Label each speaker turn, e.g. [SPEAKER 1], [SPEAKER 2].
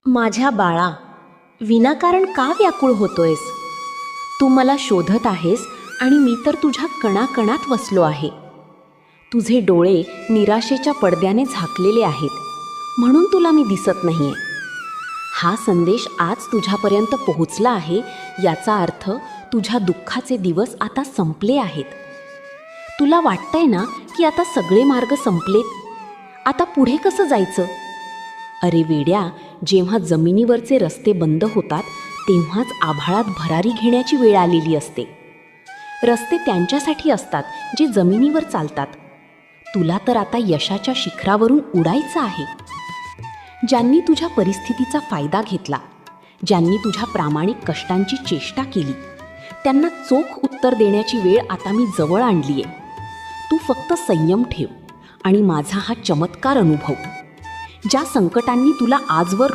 [SPEAKER 1] माझ्या बाळा, विनाकारण का व्याकुळ होतोयस? तू मला शोधत आहेस आणि मी तर तुझ्या कणाकणात वसलो आहे. तुझे डोळे निराशेच्या पडद्याने झाकलेले आहेत, म्हणून तुला मी दिसत नाहीये. हा संदेश आज तुझ्यापर्यंत पोहोचला आहे, याचा अर्थ तुझ्या दुःखाचे दिवस आता संपले आहेत. तुला वाटतंय ना की आता सगळे मार्ग संपलेत, आता पुढे कसं जायचं? अरे वेड्या, जेव्हा जमिनीवरचे रस्ते बंद होतात तेव्हाच आभाळात भरारी घेण्याची वेळ आलेली असते. रस्ते त्यांच्यासाठी असतात जे जमिनीवर चालतात. तुला तर आता यशाच्या शिखरावरून उडायचं आहे. ज्यांनी तुझ्या परिस्थितीचा फायदा घेतला, ज्यांनी तुझ्या प्रामाणिक कष्टांची चेष्टा केली, त्यांना चोख उत्तर देण्याची वेळ आता मी जवळ आणली आहे. तू फक्त संयम ठेव आणि माझा हा चमत्कार अनुभव. ज्या संकटांनी तुला आजवर